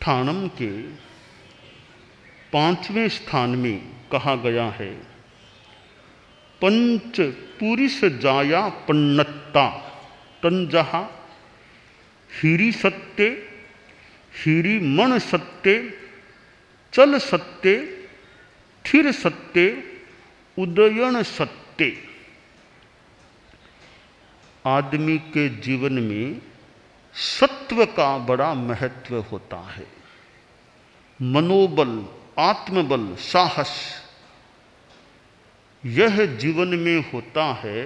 ठाणम के 5वें स्थान में कहा गया है, पंच पुरुष जाया पन्नत्ता तंजहा हीरी सत्य हीरी मन सत्य चल सत्य थिर सत्य उदयन सत्य। आदमी के जीवन में सत्व का बड़ा महत्व होता है। मनोबल, आत्मबल, साहस यह जीवन में होता है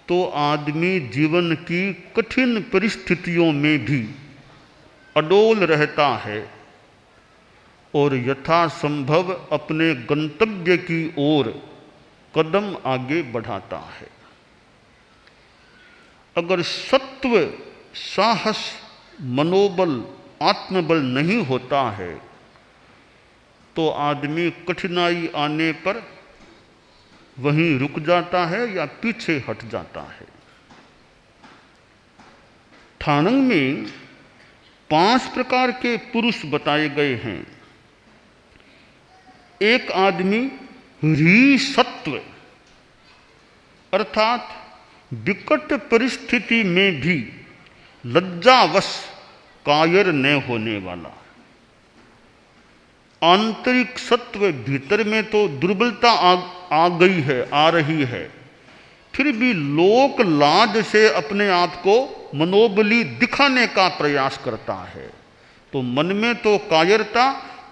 तो आदमी जीवन की कठिन परिस्थितियों में भी अडोल रहता है और यथासंभव अपने गंतव्य की ओर कदम आगे बढ़ाता है। अगर सत्व, साहस, मनोबल, आत्मबल नहीं होता है तो आदमी कठिनाई आने पर वहीं रुक जाता है या पीछे हट जाता है। ठाणंग में 5 प्रकार के पुरुष बताए गए हैं। एक आदमी री सत्व अर्थात विकट परिस्थिति में भी लज्जावश कायर न होने वाला। आंतरिक सत्व, भीतर में तो दुर्बलता आ गई है, आ रही है, फिर भी लोक लाज से अपने आप को मनोबली दिखाने का प्रयास करता है। तो मन में तो कायरता,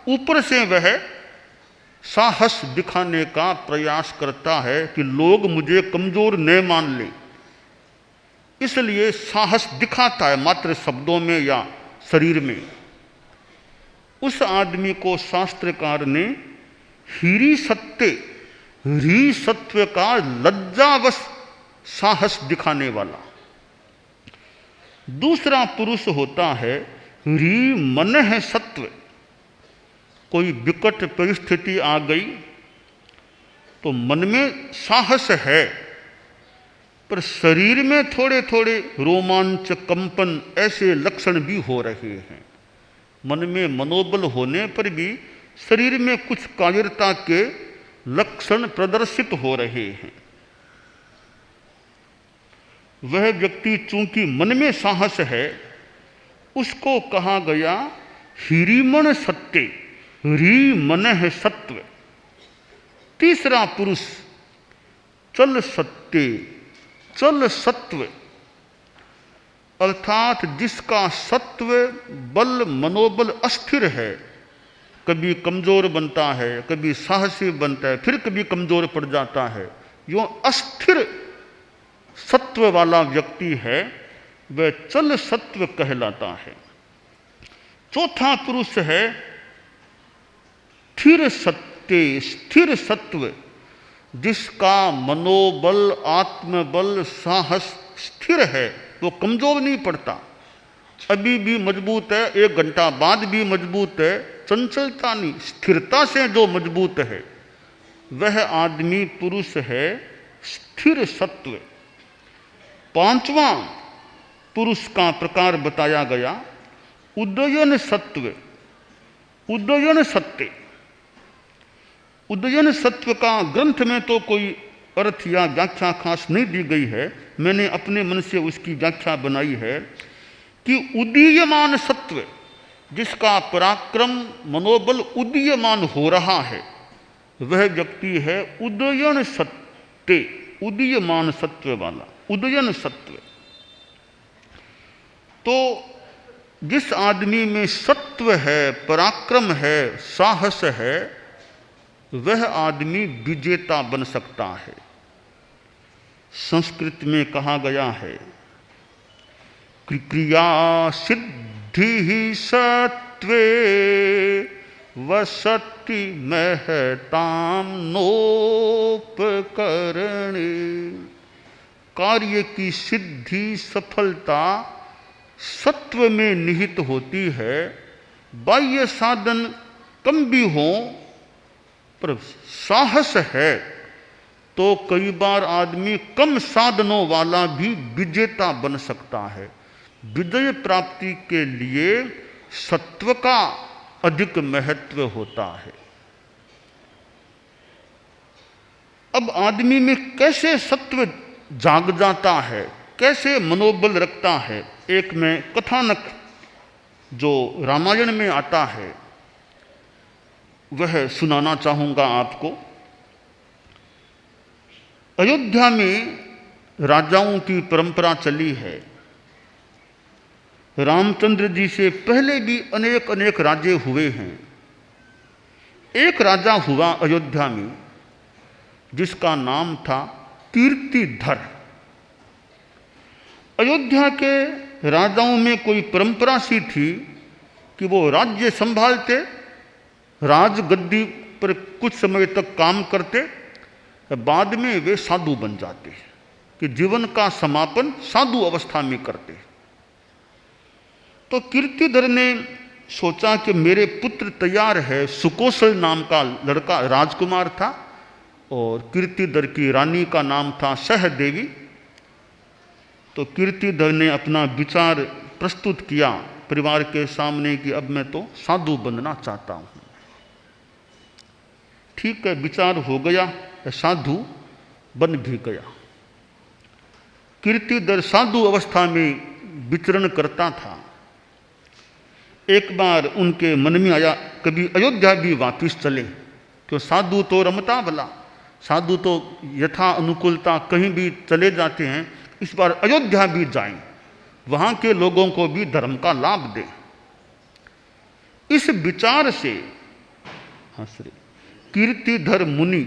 ऊपर से वह साहस दिखाने का प्रयास करता है कि लोग मुझे कमजोर न मान ले, इसलिए साहस दिखाता है मात्र शब्दों में या शरीर में। उस आदमी को शास्त्रकार ने हीरी सत्य, री सत्व का लज्जावश साहस दिखाने वाला। दूसरा पुरुष होता है री मन है सत्व। कोई विकट परिस्थिति आ गई तो मन में साहस है पर शरीर में थोड़े थोड़े रोमांच, कंपन ऐसे लक्षण भी हो रहे हैं। मन में मनोबल होने पर भी शरीर में कुछ कायरता के लक्षण प्रदर्शित हो रहे हैं। वह व्यक्ति चूंकि मन में साहस है, उसको कहा गया हीरीमन सत्य, री मन है सत्व। तीसरा पुरुष चल सत्य, चल सत्व अर्थात जिसका सत्व, बल, मनोबल अस्थिर है, कभी कमजोर बनता है, कभी साहसी बनता है, फिर कभी कमजोर पड़ जाता है, यो अस्थिर सत्व वाला व्यक्ति है, वह चल सत्व कहलाता है। चौथा पुरुष है स्थिर सत्य, स्थिर सत्व, जिसका मनोबल, आत्मबल, साहस स्थिर है, वो कमजोर नहीं पड़ता, अभी भी मजबूत है, 1 घंटा बाद भी मजबूत है, चंचलता नहीं, स्थिरता से जो मजबूत है वह आदमी पुरुष है स्थिर सत्व। 5वां पुरुष का प्रकार बताया गया उदयन सत्व, उदयन सत्य। उदयन सत्व का ग्रंथ में तो कोई अर्थ या व्याख्या खास नहीं दी गई है, मैंने अपने मन से उसकी व्याख्या बनाई है कि उदीयमान सत्व, जिसका पराक्रम, मनोबल उदीयमान हो रहा है, वह व्यक्ति है उदयन सत्य, उदीयमान सत्व वाला, उदयन सत्व। तो जिस आदमी में सत्व है, पराक्रम है, साहस है, वह आदमी विजेता बन सकता है। संस्कृत में कहा गया है क्रिया सिद्धि ही सत्वे वसति महताम नोपकरणे। कार्य की सिद्धि, सफलता सत्व में निहित होती है। बाह्य साधन कम भी हों पर साहस है तो कई बार आदमी कम साधनों वाला भी विजेता बन सकता है। विजय प्राप्ति के लिए सत्व का अधिक महत्व होता है। अब आदमी में कैसे सत्व जाग जाता है, कैसे मनोबल रखता है, एक मैं कथानक जो रामायण में आता है वह सुनाना चाहूंगा आपको। अयोध्या में राजाओं की परंपरा चली है। रामचंद्र जी से पहले भी अनेक अनेक राजे हुए हैं। एक राजा हुआ अयोध्या में जिसका नाम था कीर्तिधर। अयोध्या के राजाओं में कोई परंपरा सी थी कि वो राज्य संभालते, राजगद्दी पर कुछ समय तक काम करते, बाद में वे साधु बन जाते, कि जीवन का समापन साधु अवस्था में करते। तो कीर्तिधर ने सोचा कि मेरे पुत्र तैयार है। सुकोसल नाम का लड़का राजकुमार था और कीर्तिधर की रानी का नाम था सहदेवी। तो कीर्तिधर ने अपना विचार प्रस्तुत किया परिवार के सामने कि अब मैं तो साधु बनना चाहता हूं। ठीक है, विचार हो गया, साधु बन भी गया। कीर्तिधर साधु अवस्था में विचरण करता था। एक बार उनके मन में आया कभी अयोध्या भी वापिस चले, तो साधु तो रमता भला, साधु तो यथा अनुकूलता कहीं भी चले जाते हैं, इस बार अयोध्या भी जाएं, वहां के लोगों को भी धर्म का लाभ दें। इस विचार से कीर्तिधर मुनि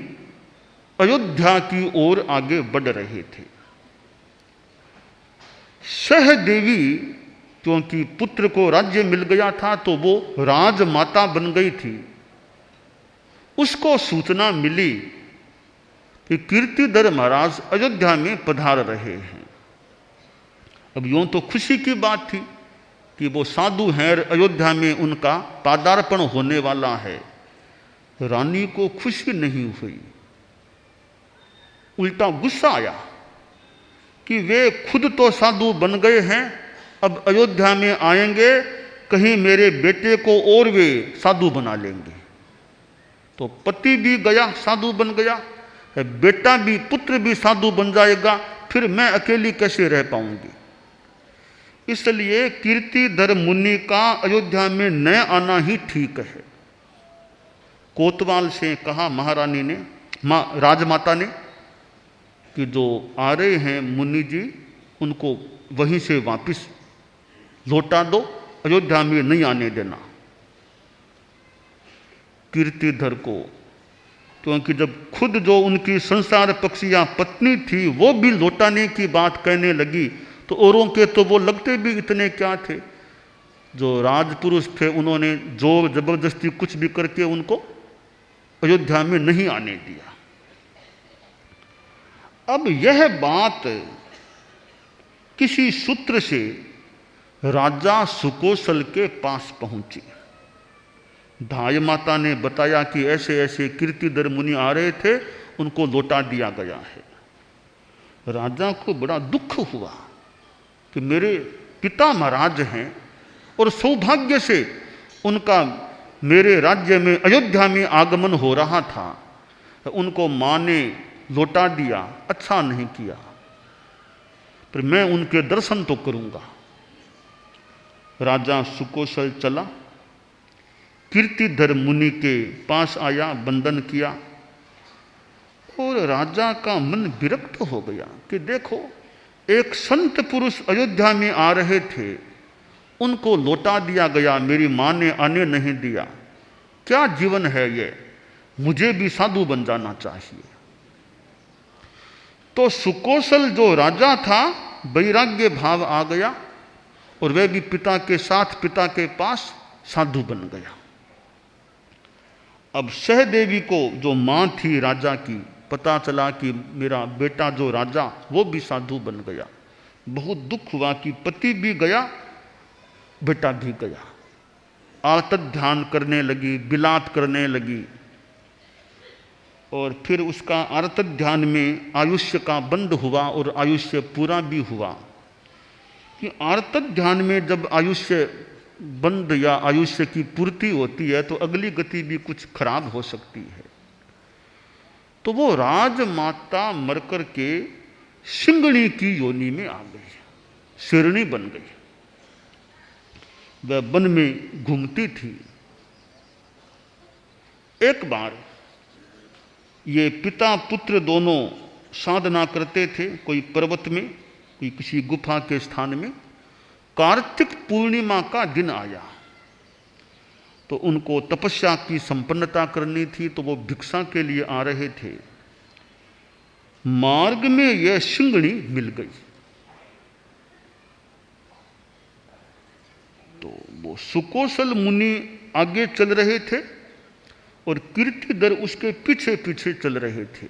अयोध्या की ओर आगे बढ़ रहे थे। सहदेवी क्योंकि पुत्र को राज्य मिल गया था तो वो राजमाता बन गई थी। उसको सूचना मिली कि कीर्तिधर महाराज अयोध्या में पधार रहे हैं। अब यूं तो खुशी की बात थी कि वो साधु हैं, अयोध्या में उनका पादार्पण होने वाला है। रानी को खुशी नहीं हुई, उल्टा गुस्सा आया कि वे खुद तो साधु बन गए हैं, अब अयोध्या में आएंगे, कहीं मेरे बेटे को और वे साधु बना लेंगे। तो पति भी गया, साधु बन गया, बेटा भी, पुत्र भी साधु बन जाएगा, फिर मैं अकेली कैसे रह पाऊंगी। इसलिए कीर्तिधर मुनि का अयोध्या में न आना ही ठीक है। कोतवाल से कहा महारानी ने, राजमाता ने, कि जो आ रहे हैं मुनि जी, उनको वहीं से वापस लौटा दो, अयोध्या में नहीं आने देना। कीर्तिधर को, क्योंकि जब खुद जो उनकी संसार पक्षिया पत्नी थी वो भी लौटाने की बात कहने लगी, तो औरों के तो वो लगते भी इतने क्या थे। जो राजपुरुष थे उन्होंने जोर जबरदस्ती कुछ भी करके उनको अयोध्या में नहीं आने दिया। अब यह बात किसी सूत्र से राजा सुकोसल के पास पहुंची। धाय माता ने बताया कि ऐसे ऐसे कीर्तिधर मुनि आ रहे थे, उनको लौटा दिया गया है। राजा को बड़ा दुख हुआ कि मेरे पिता महाराज हैं और सौभाग्य से उनका मेरे राज्य में अयोध्या में आगमन हो रहा था, उनको मां ने लौटा दिया, अच्छा नहीं किया, पर मैं उनके दर्शन तो करूंगा। राजा सुकोसल चला, कीर्तिधर मुनि के पास आया, वंदन किया, और राजा का मन विरक्त हो गया कि देखो, एक संत पुरुष अयोध्या में आ रहे थे, उनको लौटा दिया गया, मेरी मां ने आने नहीं दिया। क्या जीवन है ये, मुझे भी साधु बन जाना चाहिए। तो सुकोसल जो राजा था, वैराग्य भाव आ गया और वह भी पिता के साथ, पिता के पास साधु बन गया। अब सहदेवी को, जो मां थी राजा की, पता चला कि मेरा बेटा जो राजा, वो भी साधु बन गया। बहुत दुख हुआ कि पति भी गया, बेटा भी गया। आर्त ध्यान करने लगी, बिलात करने लगी, और फिर उसका आर्त ध्यान में आयुष्य का बंध हुआ और आयुष्य पूरा भी हुआ। कि आर्त ध्यान में जब आयुष्य बंध या आयुष्य की पूर्ति होती है तो अगली गति भी कुछ खराब हो सकती है। तो वो राजमाता मरकर के सिंगणी की योनि में आ गई, शेरनी बन गई। वह वन में घूमती थी। एक बार ये पिता पुत्र दोनों साधना करते थे, कोई पर्वत में, कोई किसी गुफा के स्थान में। कार्तिक पूर्णिमा का दिन आया तो उनको तपस्या की संपन्नता करनी थी, तो वो भिक्षा के लिए आ रहे थे। मार्ग में यह सिंगणी मिल गई। तो वो सुकोसल मुनि आगे चल रहे थे और कीर्तिधर उसके पीछे पीछे चल रहे थे।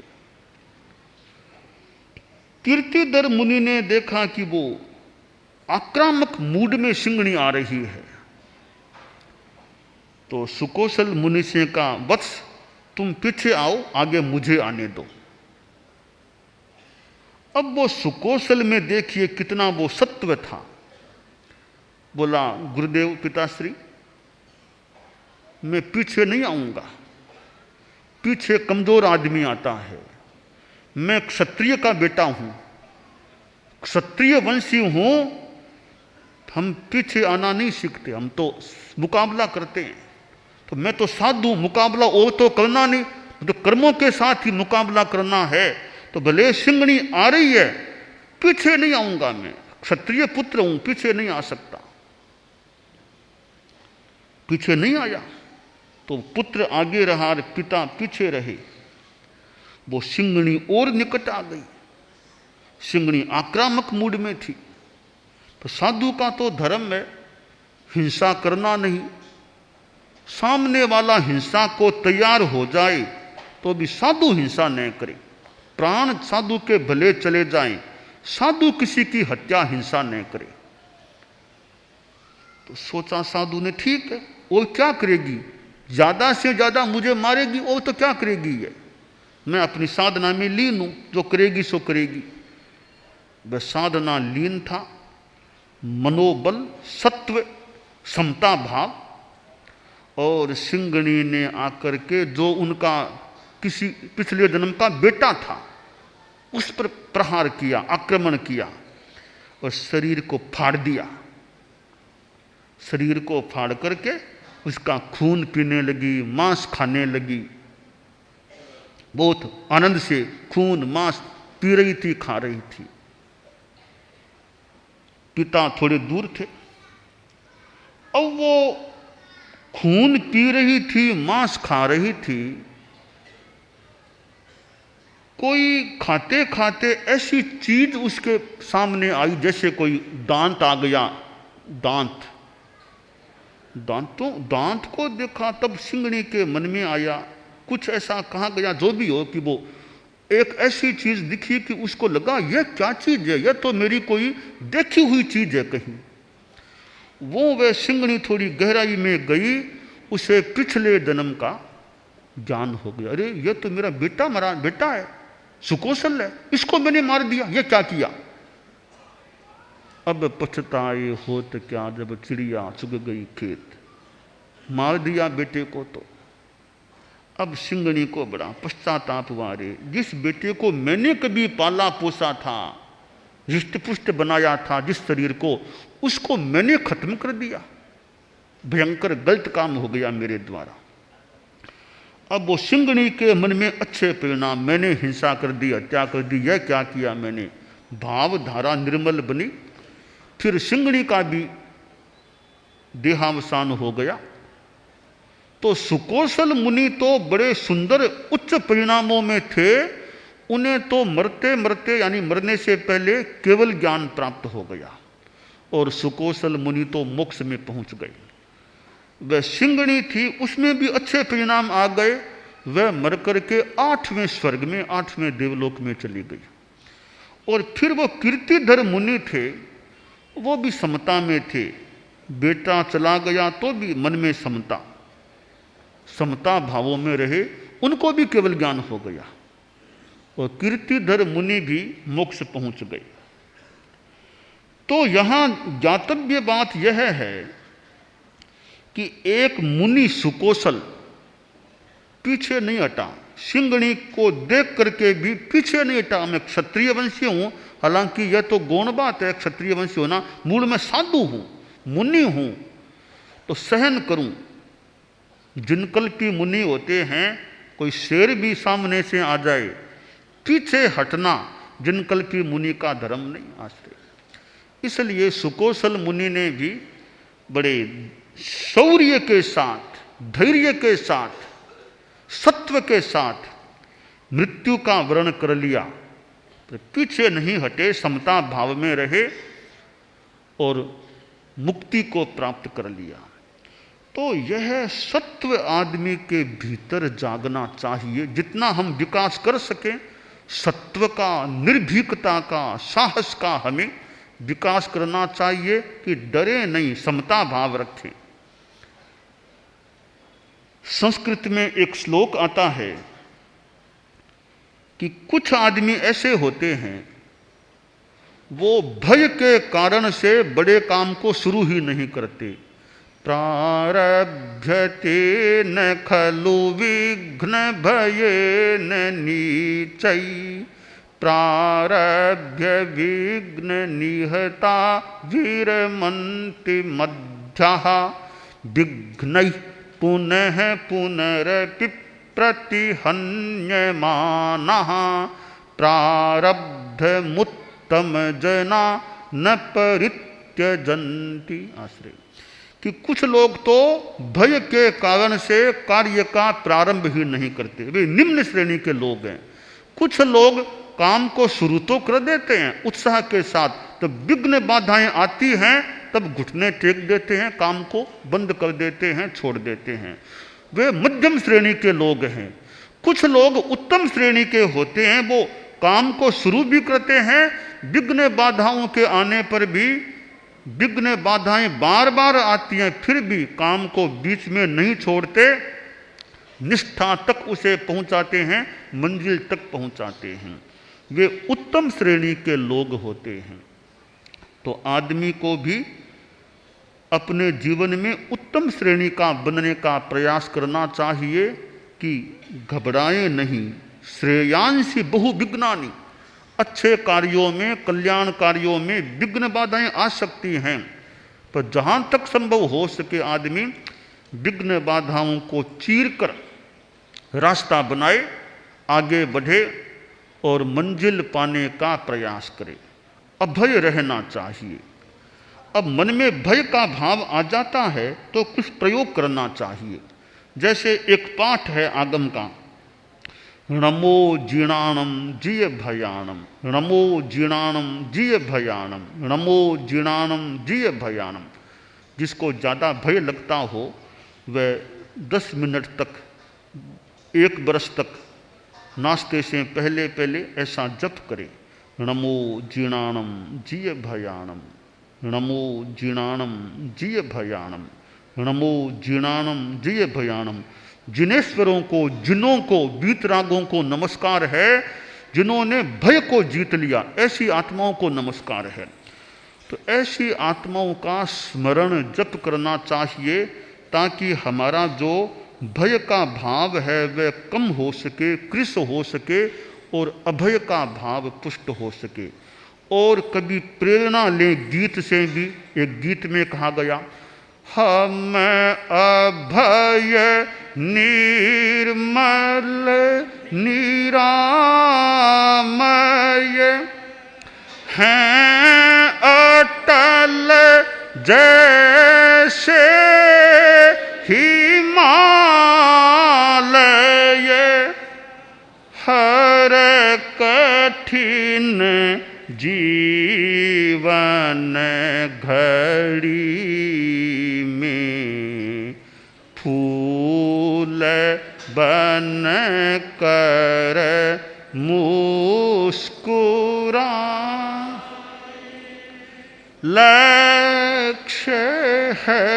कीर्तिधर मुनि ने देखा कि वो आक्रामक मूड में सिंगणी आ रही है, तो सुकोसल मुनि से कहा, वत्स तुम पीछे आओ, आगे मुझे आने दो। अब वो सुकोसल में देखिए कितना वो सत्व था। बोला, गुरुदेव पिताश्री, मैं पीछे नहीं आऊंगा, पीछे कमजोर आदमी आता है। मैं क्षत्रिय का बेटा हूं, क्षत्रिय वंशी हूं, हम पीछे आना नहीं सीखते, हम तो मुकाबला करते हैं। तो मैं तो साधु, मुकाबला और तो करना नहीं, तो कर्मों के साथ ही मुकाबला करना है। तो भले सिंगणी आ रही है, पीछे नहीं आऊंगा, मैं क्षत्रिय पुत्र हूं, पीछे नहीं आ सकता। पीछे नहीं आया तो पुत्र आगे रहा और पिता पीछे रहे। वो सिंगणी और निकट आ गई। सिंगणी आक्रामक मूड में थी। तो साधु का तो धर्म है हिंसा करना नहीं। सामने वाला हिंसा को तैयार हो जाए तो भी साधु हिंसा न करे। प्राण साधु के भले चले जाएं, साधु किसी की हत्या हिंसा न करे। तो सोचा साधु ने, ठीक है, वो क्या करेगी, ज्यादा से ज्यादा मुझे मारेगी, वो तो क्या करेगी ये, मैं अपनी साधना में लीन हूं, जो करेगी सो करेगी। वह साधना लीन था। मनोबल, सत्व, समता भाव। और सिंगणी ने आकर के जो उनका किसी पिछले जन्म का बेटा था उस पर प्रहार किया, आक्रमण किया और शरीर को फाड़ दिया। शरीर को फाड़ करके उसका खून पीने लगी, मांस खाने लगी। बहुत आनंद से खून मांस पी रही थी, खा रही थी। पिता थोड़े दूर थे। अब वो खून पी रही थी, मांस खा रही थी। कोई खाते खाते ऐसी चीज उसके सामने आई जैसे कोई दांत आ गया। दांत को देखा तब सिंगणी के मन में आया, कुछ ऐसा कहा गया जो भी हो, कि वो एक ऐसी चीज दिखी कि उसको लगा यह क्या चीज है, यह तो मेरी कोई देखी हुई चीज है कहीं। वह सिंगणी थोड़ी गहराई में गई, उसे पिछले जन्म का ज्ञान हो गया। अरे यह तो मेरा बेटा है, सुकोसल है, इसको मैंने मार दिया, यह क्या किया। अब पछताए होत क्या जब चिड़िया चुग गई खेत। मार दिया बेटे को। तो अब सिंगणी को बड़ा पश्चाताप हुआ, रे जिस बेटे को मैंने कभी पाला पोसा था, हृष्ट पुष्ट बनाया था जिस शरीर को, उसको मैंने खत्म कर दिया। भयंकर गलत काम हो गया मेरे द्वारा। अब वो सिंगणी के मन में अच्छे परिणाम, मैंने हिंसा कर दी, हत्या कर दी, यह क्या किया मैंने। भाव धारा निर्मल बनी। फिर सिंगणी का भी देहावसान हो गया। तो सुकोसल मुनि तो बड़े सुंदर उच्च परिणामों में थे। उन्हें तो मरते मरते यानी मरने से पहले केवल ज्ञान प्राप्त हो गया और सुकोसल मुनि तो मोक्ष में पहुंच गए। वह सिंगणी थी, उसमें भी अच्छे परिणाम आ गए। वह मर करके 8वें स्वर्ग में, 8वें देवलोक में चली गई। और फिर वो कीर्तिधर मुनि थे, वो भी समता में थे। बेटा चला गया तो भी मन में समता भावों में रहे, उनको भी केवल ज्ञान हो गया और कीर्तिधर मुनि भी मोक्ष पहुंच गए। तो यहां ज्ञातव्य बात यह है कि एक मुनि सुकौशल पीछे नहीं हटा, सिंगणी को देख करके भी पीछे नहीं हटा। मैं क्षत्रिय वंशी हूं, हालांकि यह तो गौण बात है, क्षत्रिय वंशी होना, मूल में साधु हूं, मुनि हूं, तो सहन करूं। जिनकल्पी मुनि होते हैं, कोई शेर भी सामने से आ जाए, पीछे हटना जिनकल्पी मुनि का धर्म नहीं आश्रय। इसलिए सुकौशल मुनि ने भी बड़े शौर्य के साथ, धैर्य के साथ, सत्व के साथ मृत्यु का वर्ण कर लिया, तो पीछे नहीं हटे, समता भाव में रहे और मुक्ति को प्राप्त कर लिया। तो यह सत्व आदमी के भीतर जागना चाहिए। जितना हम विकास कर सकें सत्व का, निर्भीकता का, साहस का हमें विकास करना चाहिए कि डरे नहीं, समता भाव रखें। संस्कृत में एक श्लोक आता है कि कुछ आदमी ऐसे होते हैं, वो भय के कारण से बड़े काम को शुरू ही नहीं करते। प्रारभ्यते न खलु विघ्न भयेन नीचै, प्रारभ्य विघ्न निहता विरमन्ति मध्यः, विघ्नैः पुनः पुनरपि प्रतिहन्यमानः, प्रारब्धमुत्तम जना न परित्यजन्ति। आश्रय कि कुछ लोग तो भय के कारण से कार्य का प्रारंभ ही नहीं करते, वे निम्न श्रेणी के लोग हैं। कुछ लोग काम को शुरू तो कर देते हैं उत्साह के साथ, तो विघ्न बाधाएं आती हैं तब घुटने टेक देते हैं, काम को बंद कर देते हैं, छोड़ देते हैं। वे मध्यम श्रेणी के लोग हैं। कुछ लोग उत्तम श्रेणी के होते हैं, वो काम को शुरू भी करते हैं, विघ्न बाधाओं के आने पर भी, विघ्न बाधाएं बार बार आती हैं फिर भी काम को बीच में नहीं छोड़ते, निष्ठा तक उसे पहुंचाते हैं, मंजिल तक पहुंचाते हैं। वे उत्तम श्रेणी के लोग होते हैं। तो आदमी को भी अपने जीवन में उत्तम श्रेणी का बनने का प्रयास करना चाहिए कि घबराएं नहीं। श्रेयांसी बहु विघ्नानि, अच्छे कार्यों में, कल्याण कार्यों में विघ्न बाधाएं आ सकती हैं, पर जहां तक संभव हो सके आदमी विघ्न बाधाओं को चीर कर रास्ता बनाए, आगे बढ़े और मंजिल पाने का प्रयास करे। अभय रहना चाहिए। अब मन में भय का भाव आ जाता है तो कुछ प्रयोग करना चाहिए। जैसे एक पाठ है आगम का, नमो जीर्णाणम जिय भयाणम, नमो जीर्णाणम जिय भयाणम, नमो जीर्णाणम जिय भयाणम। जिसको ज़्यादा भय लगता हो वह 10 मिनट तक, 1 बरस तक नाश्ते से पहले पहले ऐसा जप करे, नमो जीर्णाणम जिय भयाणम, नमो जीर्णाणम जिय भयाणम, नमो जीर्णाणम जिय भयाणम। जिनेश्वरों को, जिनों को, वीतरागों को नमस्कार है, जिन्होंने भय को जीत लिया, ऐसी आत्माओं को नमस्कार है। तो ऐसी आत्माओं का स्मरण जप करना चाहिए ताकि हमारा जो भय का भाव है वह कम हो सके, कृश हो सके और अभय का भाव पुष्ट हो सके। और कभी प्रेरणा लें गीत से भी। एक गीत में कहा गया, हम अभय निर्मल निरामय हैं, अटल जैसे हिमालय, हर कठिन जीवन घड़ी में फूल बन कर मुस्कुरा, लक्ष्य है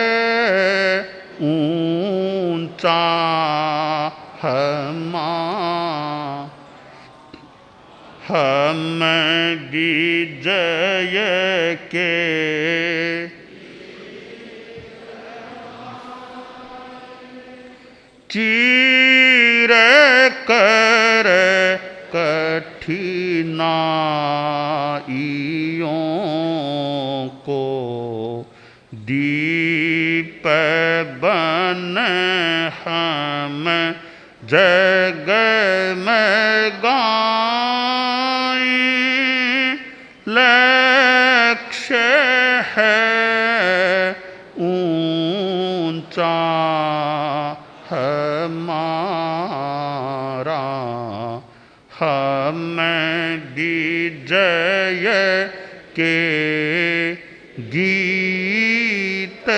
ऊंचा हम विजय के चीर कर कठिनाइयों को दीप बन हम जग में गाएं। लक्ष्य है ऊंचा हमारा, हमें विजय के गीत